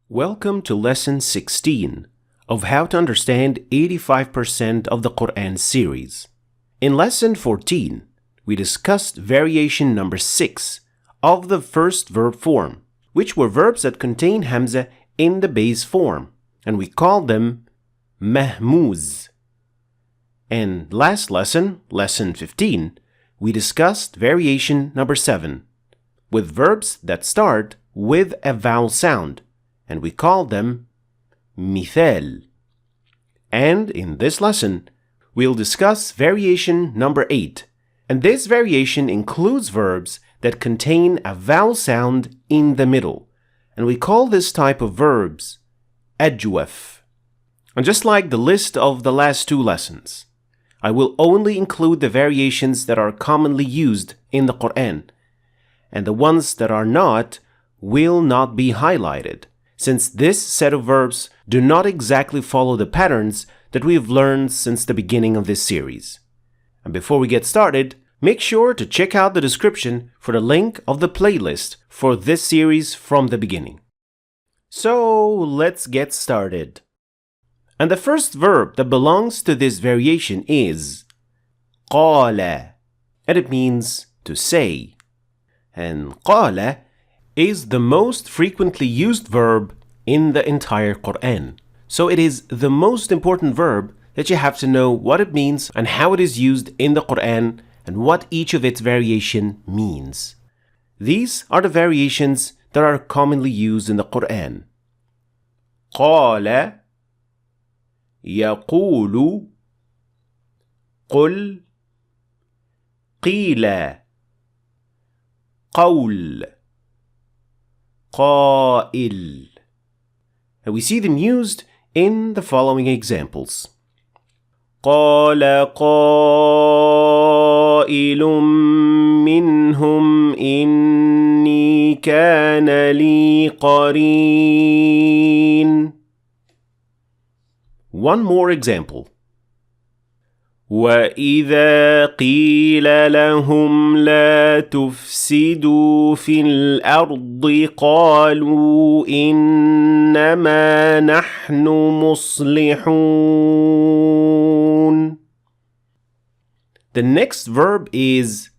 Welcome to Lesson 16 of How to Understand 85% of the Quran series. In Lesson 14, we discussed variation number 6 of the first verb form, which were verbs that contain Hamza in the base form, and we called them mahmuz. And last lesson, Lesson 15, we discussed variation number 7, with verbs that start with a vowel sound, and we call them mithal. And in this lesson, we'll discuss variation number 8, and this variation includes verbs that contain a vowel sound in the middle, and we call this type of verbs ajwaf. And just like the list of the last two lessons, I will only include the variations that are commonly used in the Quran, and the ones that are not will not be highlighted, since this set of verbs do not exactly follow the patterns that we have learned since the beginning of this series. And before we get started, make sure to check out the description for the link of the playlist for this series from the beginning. So let's get started. And the first verb that belongs to this variation is qala, and it means to say. And qala is the most frequently used verb in the entire Quran. So it is the most important verb that you have to know what it means and how it is used in the Quran and what each of its variation means. These are the variations that are commonly used in the Quran. قال يقول قل قيل قول قائل. And we see them used in the following examples. قال قائل منهم إني كان لي قرين. One more example. وَإِذَا قِيلَ لَهُمْ لَا تُفْسِدُوا فِي الْأَرْضِ قَالُوا إِنَّمَا نَحْنُ مُصْلِحُونَ. The next verb is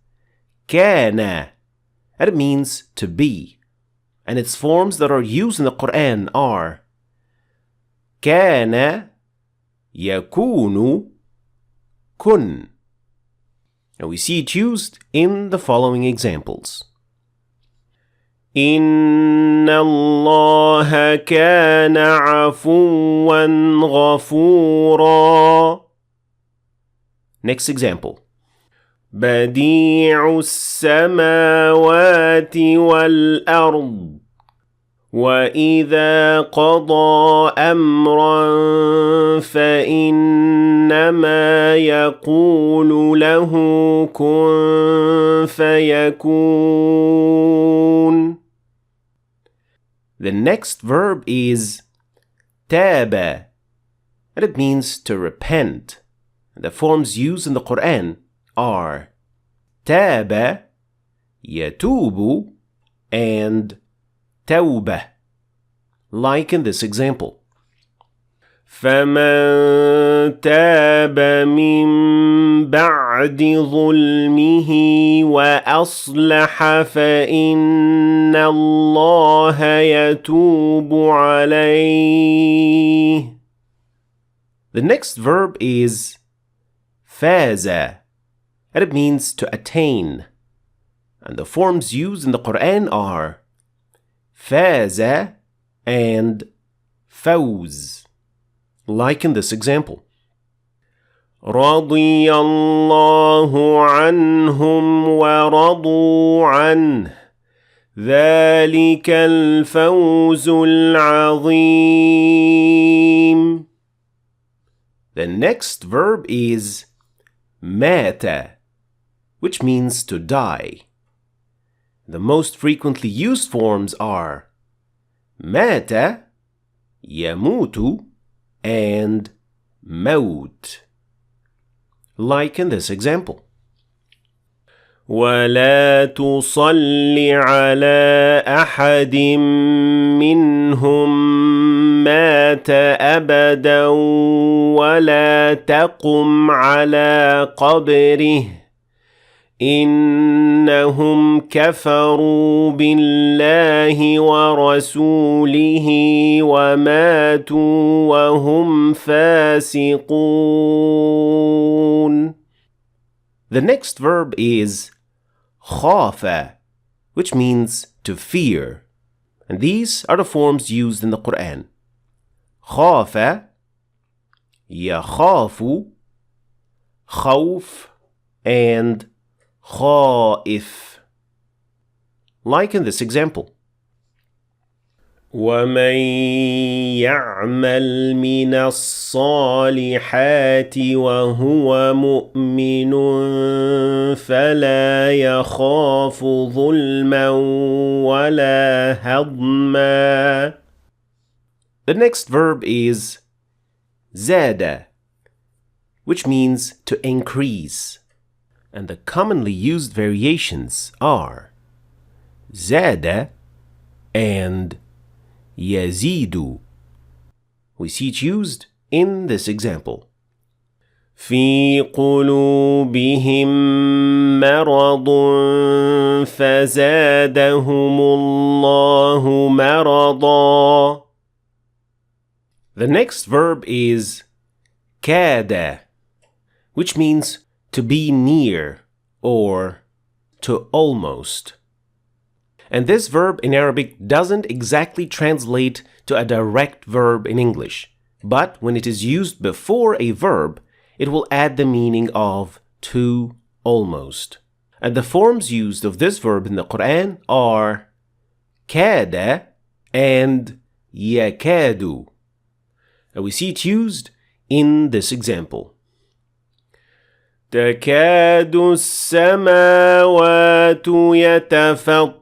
كَانَ, and it means to be, and its forms that are used in the Quran are كَانَ يَكُونُ kun. And we see it used in the following examples. إِنَّ اللَّهَ كَانَ عَفُوًّا غَفُورًا. Next example. بَدِيعُ السَّمَاوَاتِ وَالْأَرْضِ وَإِذَا قَضَى أَمْرًا فَإِنَّمَا يَقُولُ لَهُ كُن فَيَكُونُ. The next verb is تَابَ, and it means to repent. The forms used in the Quran are تَابَ, يَتُوبُ, and توبة, like in this example. فَمَن تَابَ مِن بَعْدِ ظُلْمِهِ وَأَصْلَحَ فَإِنَّ اللَّهَ يَتُوبُ عَلَيْهِ. The next verb is فَازَ, and it means to attain. And the forms used in the Quran are فاز and فوز, like in this example. رضي الله عنهم ورضوا عنه ذلك الفوز العظيم. The next verb is مات, which means to die. The most frequently used forms are مات, يموت, and موت, like in this example. ولا تصل على أحد منهم مات أبدا ولا تقم على قبره إنهم كفروا بالله ورسوله وماتوا وهم فاسقون. The next verb is خاف, which means to fear. And these are the forms used in the Quran. خاف, يخاف, خوف, and خائف. Like in this example. وَمَن يَعْمَلْ مِنَ الصَّالِحَاتِ وَهُوَ مُؤْمِنٌ فَلَا يَخَافُ ظُلْمًا وَلَا هَضْمًا. The next verb is زاد, which means to increase. And the commonly used variations are زاد and يزيد. We see it used in this example. في قلوبهم مرض فزادهم الله مرضا. The next verb is كاد, which means to be near or to almost. And this verb in Arabic doesn't exactly translate to a direct verb in English, but when it is used before a verb, it will add the meaning of to almost. And the forms used of this verb in the Quran are كاد and يكاد. And we see it used in this example. تكاد السماوات يتفطرن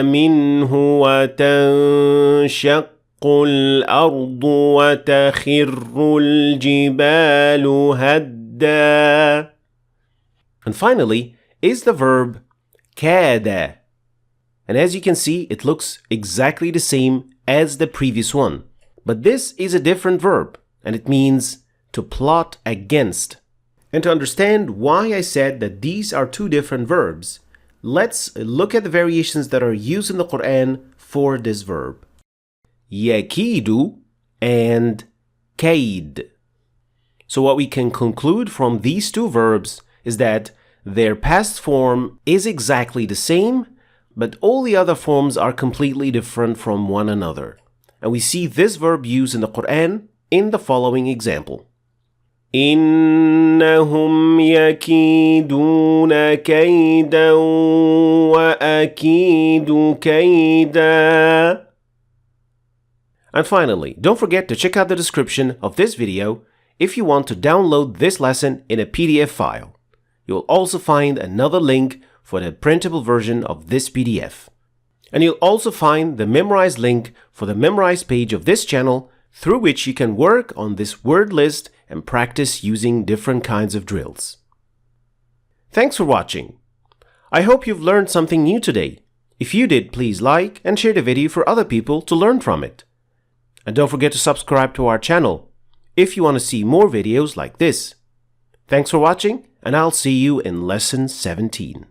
منه وتنشق الأرض وتخر الجبال هدا. And finally is the verb كاد. And as you can see, it looks exactly the same as the previous one. But this is a different verb, and it means to plot against. And to understand why I said that these are two different verbs, let's look at the variations that are used in the Quran for this verb. يكيد and كيد. So what we can conclude from these two verbs is that their past form is exactly the same, but all the other forms are completely different from one another. And we see this verb used in the Quran in the following example. إنهم يكيدون كيدا وأكيد كيدا. And finally, don't forget to check out the description of this video if you want to download this lesson in a PDF file. You'll also find another link for the printable version of this PDF. And you'll also find the memorized link for the memorized page of this channel through which you can work on this word list and practice using different kinds of drills. Thanks for watching. I hope you've learned something new today. If you did, please like and share the video for other people to learn from it. And don't forget to subscribe to our channel if you want to see more videos like this. Thanks for watching, and I'll see you in Lesson 17.